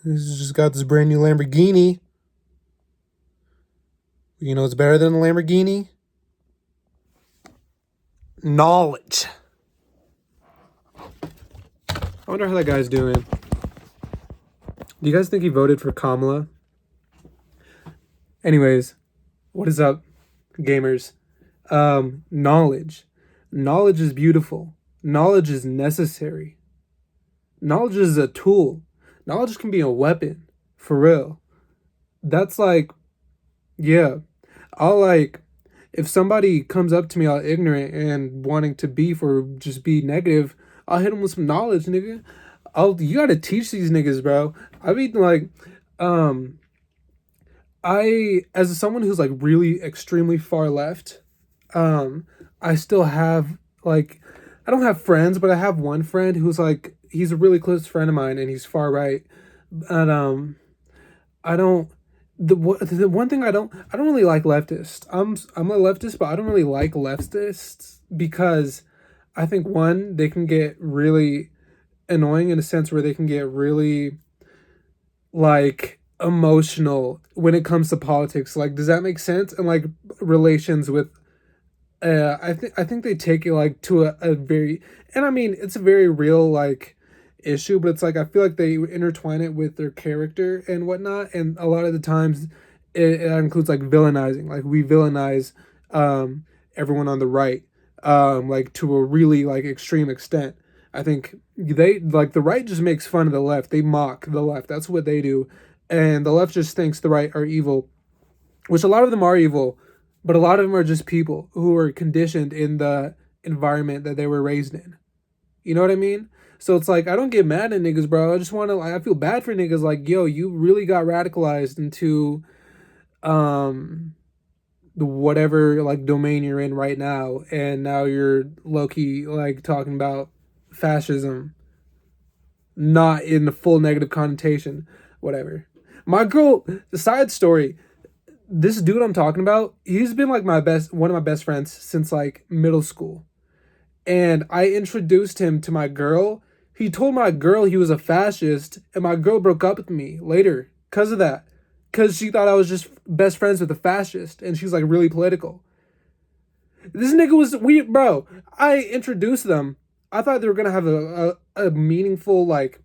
He's just got this brand new Lamborghini. You know what's better than a Lamborghini? Knowledge. I wonder how that guy's doing. Do you guys think he voted for Kamala? Anyways, what is up, gamers? Knowledge. Knowledge is beautiful. Knowledge is necessary. Knowledge is a tool. Knowledge can be a weapon. For real. That's like, yeah. I'll like, if somebody comes up to me all ignorant and wanting to beef or just be negative, I'll hit them with some knowledge, nigga. You gotta teach these niggas, bro. I mean, like, um, as someone who's like really extremely far left, um, I still have like, I don't have friends, but I have one friend who's like, he's a really close friend of mine, and he's far right, and I don't. The one thing I don't really like leftists. I'm a leftist, but I don't really like leftists because I think one, they can get really annoying in a sense where they can get really like emotional when it comes to politics. Like, does that make sense? And like relations with I think they take it like to a very, and I mean it's a very real like issue, but it's like I feel like they intertwine it with their character and whatnot, and a lot of the times it includes like villainizing. Like we villainize everyone on the right, like to a really like extreme extent. I think they like the right just makes fun of the left. They mock the left. That's what they do, and the left just thinks the right are evil, which a lot of them are evil, but a lot of them are just people who were conditioned in the environment that they were raised in. You know what I mean? So it's like I don't get mad at niggas, bro. I just want to. Like, I feel bad for niggas. Like, yo, you really got radicalized into um the whatever like domain you're in right now, and now you're low key like talking about fascism, not in the full negative connotation. Whatever. My girl, the side story, this dude I'm talking about, he's been like one of my best friends since like middle school. And I introduced him to my girl. He told my girl he was a fascist, and my girl broke up with me later because of that. Because she thought I was just best friends with a fascist, and she's like really political. This nigga was weird, bro. I introduced them. I thought they were gonna have a meaningful like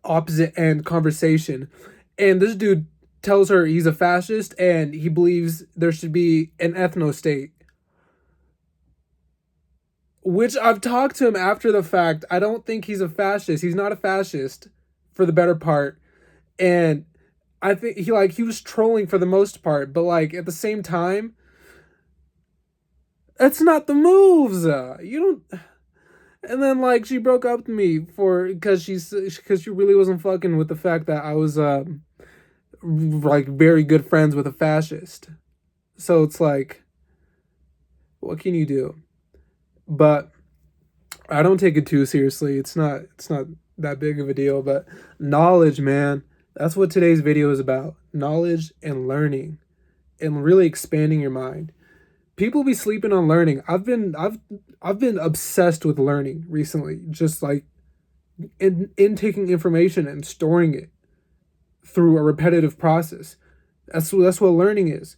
opposite end conversation, and this dude tells her he's a fascist and he believes there should be an ethno state. Which I've talked to him after the fact. I don't think he's a fascist. He's not a fascist for the better part. And I think he was trolling for the most part, but like at the same time, that's not the moves. You don't. And then like she broke up with me for because she really wasn't fucking with the fact that I was like very good friends with a fascist. So it's like, what can you do? But I don't take it too seriously. It's not that big of a deal, but knowledge, man. That's what today's video is about. Knowledge and learning and really expanding your mind. People be sleeping on learning. I've been obsessed with learning recently. Just like in taking information and storing it through a repetitive process. That's what learning is.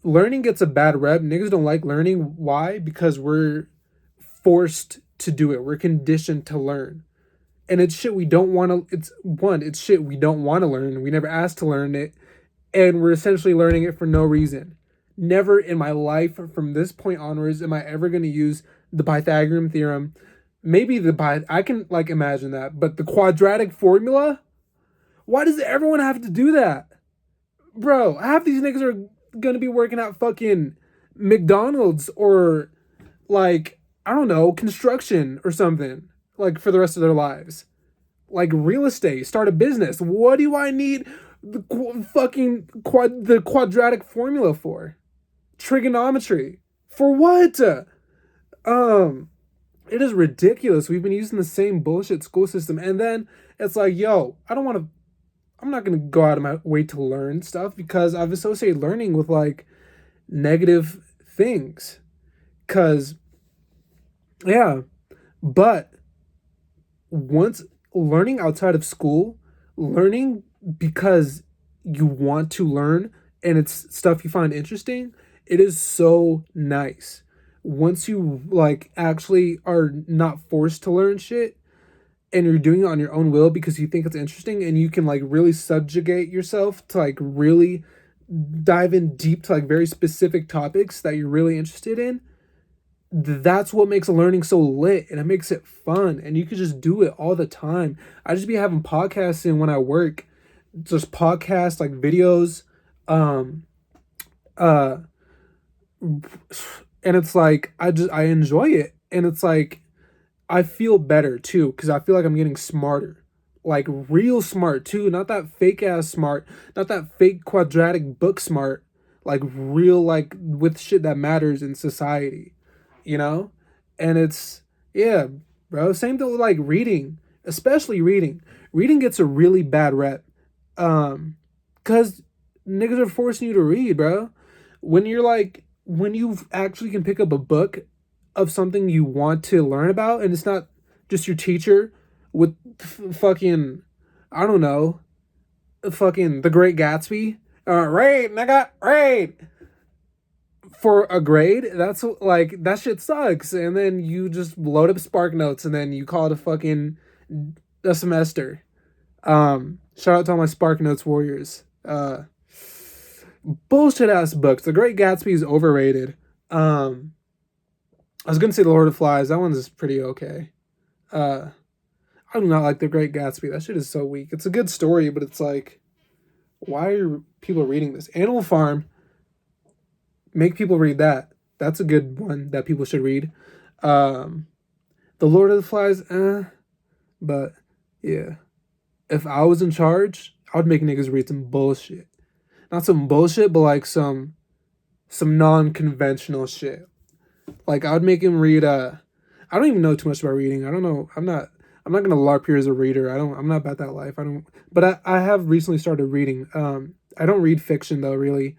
Learning gets a bad rep. Niggas don't like learning. Why? Because we're forced to do it. We're conditioned to learn. And it's shit we don't want to it's shit we don't want to learn. We never asked to learn it, and we're essentially learning it for no reason. Never in my life from this point onwards am I ever going to use the Pythagorean theorem. Maybe I can like imagine that, but the quadratic formula? Why does everyone have to do that? Bro, half these niggas are going to be working at fucking McDonald's or like I don't know, construction or something, like for the rest of their lives. Like real estate, start a business. What do I need the quadratic formula for? Trigonometry. For what? It is ridiculous. We've been using the same bullshit school system, and then it's like, yo, I'm not gonna go out of my way to learn stuff because I've associated learning with like negative things. Cause yeah, but once learning outside of school, learning because you want to learn and it's stuff you find interesting, it is so nice. Once you like actually are not forced to learn shit and you're doing it on your own will because you think it's interesting and you can like really subjugate yourself to like really dive in deep to like very specific topics that you're really interested in, that's what makes learning so lit and it makes it fun and you could just do it all the time. I just be having podcasts in when I work, just podcasts like videos, um uh and it's like I enjoy it and it's like I feel better too because I feel like I'm getting smarter, like real smart too, not that fake ass smart, not that fake quadratic book smart, like real like with shit that matters in society, you know? And it's, yeah, bro. Same thing with like reading, especially reading. Reading gets a really bad rep. Cause niggas are forcing you to read, bro. When you actually can pick up a book of something you want to learn about and it's not just your teacher with fucking, I don't know, fucking The Great Gatsby. Raid, nigga, raid for a grade. That's like that shit sucks. And then you just load up Spark Notes and then you call it a semester. Shout out to all my Spark Notes warriors. Bullshit ass books. The Great Gatsby is overrated. I was gonna say The Lord of the Flies. That one's pretty okay. Uh, I do not like The Great Gatsby. That shit is so weak. It's a good story, but it's like, why are people reading this? Animal Farm, make people read that. That's a good one that people should read. Um, The Lord of the Flies, but yeah. If I was in charge, I would make niggas read some bullshit. Not some bullshit, but like some non-conventional shit. Like I would make him read I don't even know too much about reading. I don't know. I'm not gonna LARP here as a reader. I'm not about that life. I don't but I have recently started reading. I don't read fiction though, really.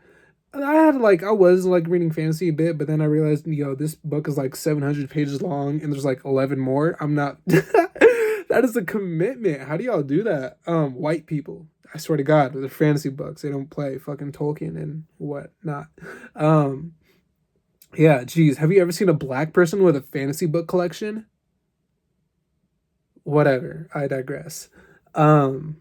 I was like reading fantasy a bit, but then I realized, this book is like 700 pages long and there's like 11 more. I'm not that is a commitment. How do y'all do that? White people. I swear to God, with the fantasy books, they don't play fucking Tolkien and whatnot. Um, yeah, geez, have you ever seen a black person with a fantasy book collection? Whatever, I digress. Um,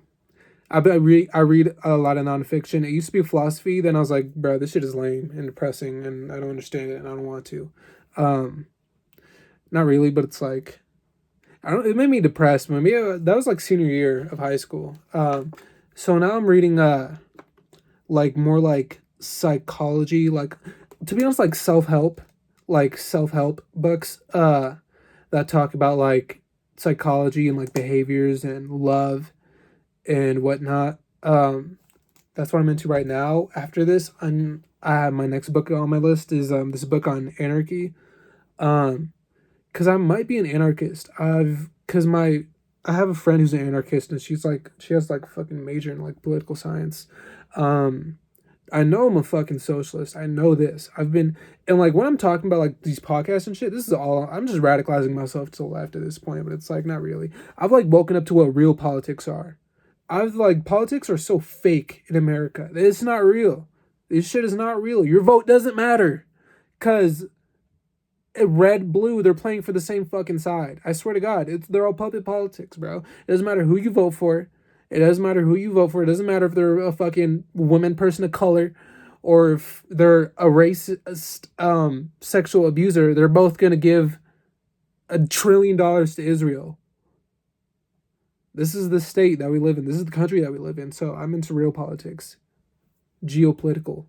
I read a lot of nonfiction. It used to be philosophy. Then I was like, bro, this shit is lame and depressing, and I don't understand it, and I don't want to. Um, Not really, but it's like I don't. It made me depressed. Maybe that was like senior year of high school. So now I'm reading like more like psychology, like to be honest, like self help books that talk about like psychology and like behaviors and love and whatnot. That's what I'm into right now. After this, I have my next book on my list is this book on anarchy. Um, because I might be an anarchist. I have a friend who's an anarchist, and she has like a fucking major in like political science. Um, I know I'm a fucking socialist. I know this. I've been and like when I'm talking about like these podcasts and shit, this is all I'm just radicalizing myself to the left at this point, but it's like not really. I've like woken up to what real politics are. I've like politics are so fake in America. It's not real. This shit is not real. Your vote doesn't matter. Cause red, blue, they're playing for the same fucking side. I swear to God, they're all puppet politics, bro. It doesn't matter who you vote for. It doesn't matter who you vote for. It doesn't matter if they're a fucking woman, person of color, or if they're a racist, sexual abuser. They're both gonna give $1 trillion to Israel. This is the state that we live in. This is the country that we live in. So I'm into real politics, geopolitical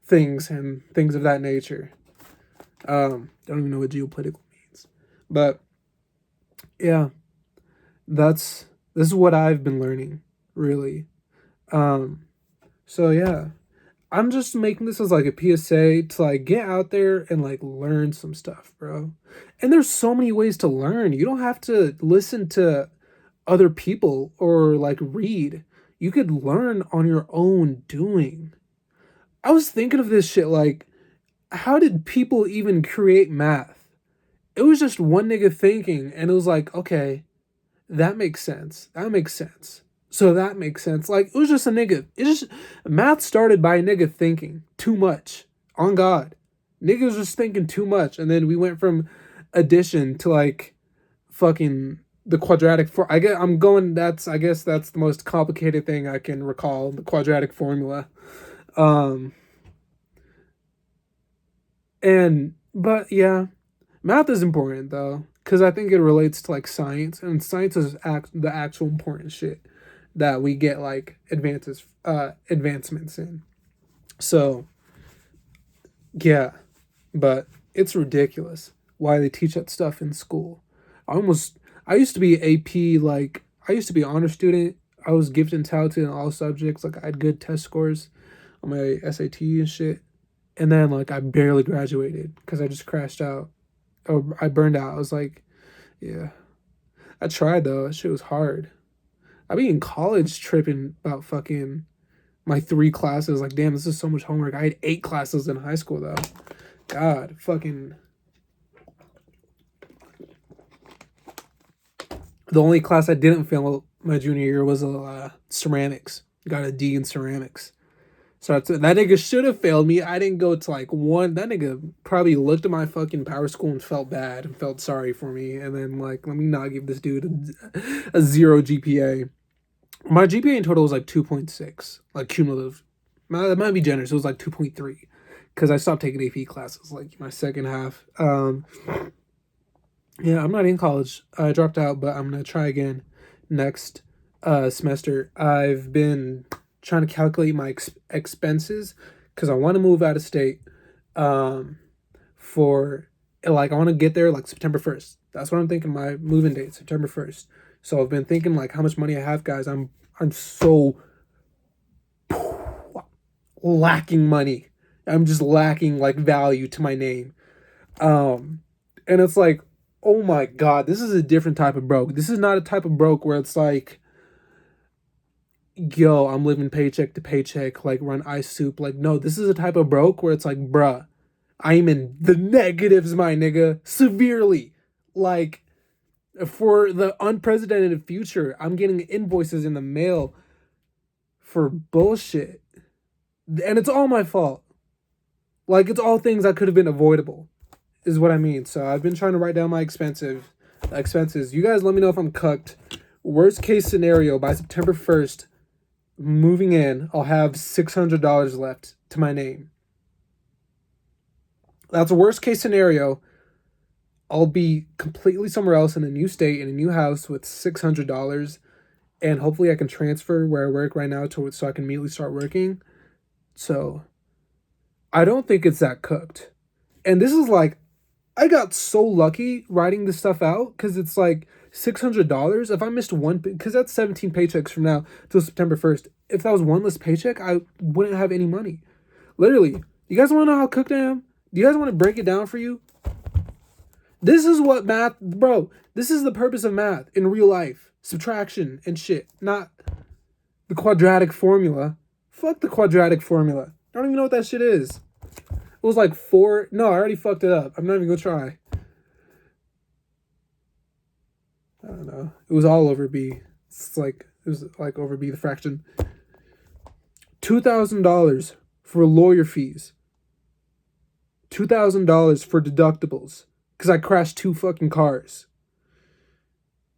things, and things of that nature. Don't even know what geopolitical means, but yeah, this is what I've been learning, really. Um, so yeah, I'm just making this as like a PSA to like get out there and like learn some stuff, bro. And there's so many ways to learn. You don't have to listen to other people or like read. You could learn on your own doing. I was thinking of this shit like, how did people even create math? It was just one nigga thinking, and it was like, okay, that makes sense. That makes sense. So that makes sense. Like, it was just a nigga. It just, math started by a nigga thinking too much. On God. Niggas was thinking too much. And then we went from addition to like fucking the quadratic for I guess that's the most complicated thing I can recall, the quadratic formula. Um and but yeah, math is important though, because I think it relates to like science, and science is the actual important shit that we get like advancements in. So yeah, but it's ridiculous why they teach that stuff in school. I almost I used to be AP, like I used to be an honor student. I was gifted and talented in all subjects. Like I had good test scores on my SAT and shit. And then like I barely graduated because I just crashed out. Or I burned out. I was like, yeah. I tried though. That shit was hard. I be in college tripping about fucking my three classes. Like, damn, this is so much homework. I had 8 classes in high school though. God, fucking. The only class I didn't fail my junior year was ceramics. Got a D in ceramics. So that nigga should have failed me. I didn't go to like one. That nigga probably looked at my fucking power school and felt bad and felt sorry for me. And then like, let me not give this dude a zero GPA. My GPA in total was like 2.6, like cumulative. That might be generous. It was like 2.3 because I stopped taking AP classes like my second half. Yeah, I'm not in college. I dropped out, but I'm gonna try again next semester. I've been trying to calculate my expenses because I want to move out of state. Um, for like I want to get there like September 1st. That's what I'm thinking. My moving date, September 1st. So I've been thinking like how much money I have, guys. I'm so lacking money. I'm just lacking like value to my name. Um, and it's like, oh my God, this is a different type of broke. This is not a type of broke where it's like, yo, I'm living paycheck to paycheck, like run ice soup. Like, no, this is a type of broke where it's like, bruh, I'm in the negatives, my nigga, severely. Like, for the unprecedented future, I'm getting invoices in the mail for bullshit. And it's all my fault. Like, it's all things that could have been avoidable, is what I mean. So I've been trying to write down my expenses. You guys let me know if I'm cucked. Worst case scenario, by September 1st, moving in, I'll have $600 left to my name. That's a worst case scenario. I'll be completely somewhere else in a new state, in a new house with $600, and hopefully I can transfer where I work right now to so I can immediately start working. So I don't think it's that cooked. And this is like, I got so lucky writing this stuff out because it's like $600. If I missed one, because that's 17 paychecks from now till September 1st. If that was one less paycheck, I wouldn't have any money. Literally. You guys want to know how cooked I am? Do you guys want to break it down for you? This is what math, bro. This is the purpose of math in real life. Subtraction and shit. Not the quadratic formula. Fuck the quadratic formula. I don't even know what that shit is. It was like 4. No, I already fucked it up. I'm not even gonna try. I don't know. It was all over B. It was like over B the fraction. $2,000 for lawyer fees. $2,000 for deductibles because I crashed 2 fucking cars.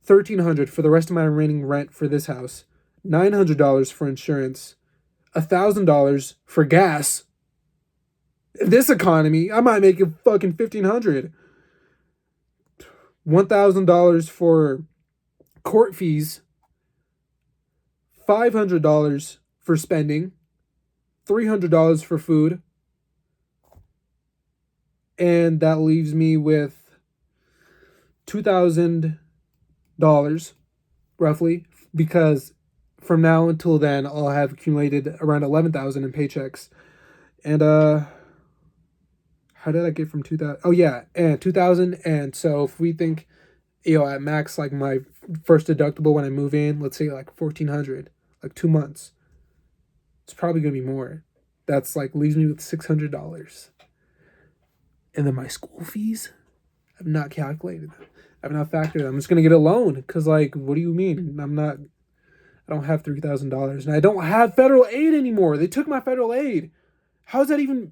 $1,300 for the rest of my remaining rent for this house. $900 for insurance. $1,000 for gas. In this economy, I might make it fucking $1,500. $1,000 for court fees. $500 for spending. $300 for food. And that leaves me with $2,000 roughly, because from now until then I'll have accumulated around 11,000 in paychecks. And how did I get from 2,000? Oh yeah, and 2,000. And so if we think, at max, like my first deductible when I move in, let's say like 1,400, like 2 months, it's probably gonna be more. That's like leaves me with $600. And then my school fees, I've not calculated them. I've not factored them. I'm just gonna get a loan because, like, what do you mean? I don't have $3,000, and I don't have federal aid anymore. They took my federal aid. How is that even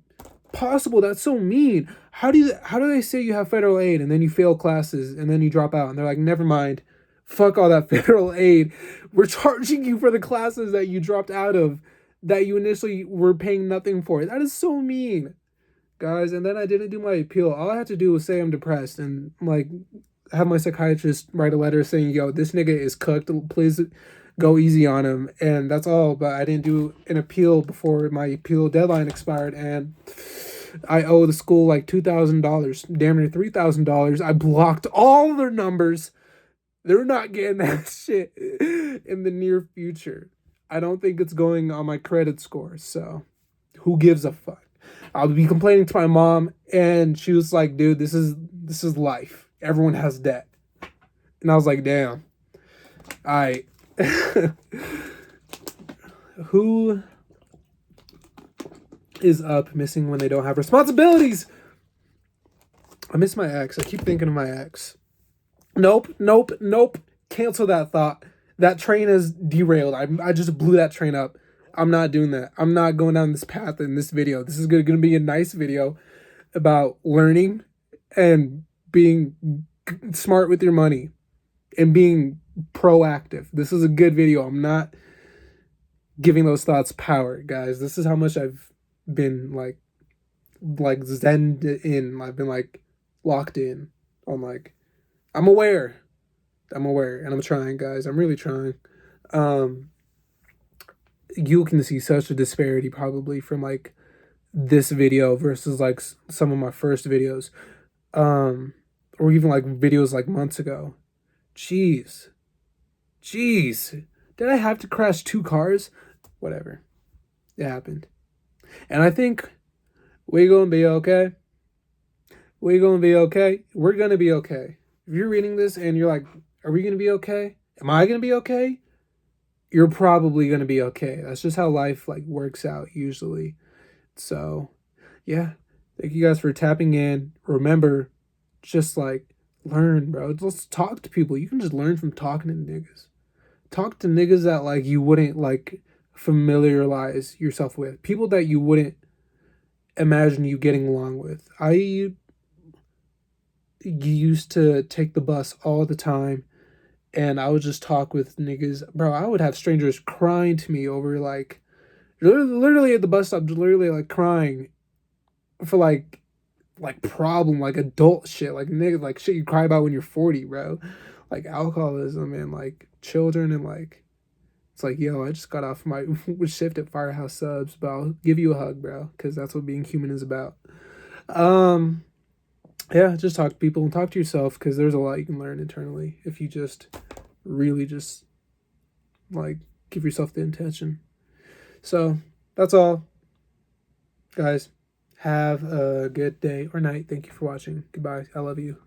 possible? That's so mean. How do they say you have federal aid and then you fail classes and then you drop out and they're like, never mind, fuck all that federal aid. We're charging you for the classes that you dropped out of, that you initially were paying nothing for. That is so mean, guys. And then I didn't do my appeal. All I had to do was say I'm depressed and like have my psychiatrist write a letter saying, yo, this nigga is cooked. Please go easy on him. And that's all. But I didn't do an appeal before my appeal deadline expired. And I owe the school like $2,000, damn near $3,000. I blocked all their numbers. They're not getting that shit in the near future. I don't think it's going on my credit score. So who gives a fuck? I'll be complaining to my mom, and she was like, dude, this is life. Everyone has debt. And I was like, damn. I who is up missing when they don't have responsibilities? I miss my ex. I keep thinking of my ex. Nope. Cancel that thought. That train is derailed. I just blew that train up. I'm not doing that. I'm not going down this path in this video. This is going to be a nice video about learning and being smart with your money and being proactive. This is a good video. I'm not giving those thoughts power, guys. This is how much I've been like zened in. I've been like locked in on like, I'm aware and I'm trying, guys. I'm really trying. You can see such a disparity probably from like this video versus like some of my first videos, or even like videos like months ago. Jeez, did I have to crash 2 cars? Whatever, it happened. And I think we're gonna be okay. We're gonna be okay. We're gonna be okay. If you're reading this and you're like, are we gonna be okay? Am I gonna be okay? You're probably gonna be okay. That's just how life like works out usually. So yeah, thank you guys for tapping in. Remember, just like learn, bro. Let's talk to people. You can just learn from talking to niggas. Talk to niggas that like you wouldn't like familiarize yourself with. People that you wouldn't imagine you getting along with. I used to take the bus all the time, and I would just talk with niggas. Bro, I would have strangers crying to me over like literally at the bus stop, literally like crying for like problem, like adult shit, like nigga, like shit you cry about when you're 40, bro. Like alcoholism and like children and like it's like, yo, I just got off my shift at Firehouse Subs, but I'll give you a hug, bro, because that's what being human is about. Yeah, just talk to people and talk to yourself, because there's a lot you can learn internally if you just really just like give yourself the intention. So that's all, guys. Have a good day or night. Thank you for watching. Goodbye. I love you.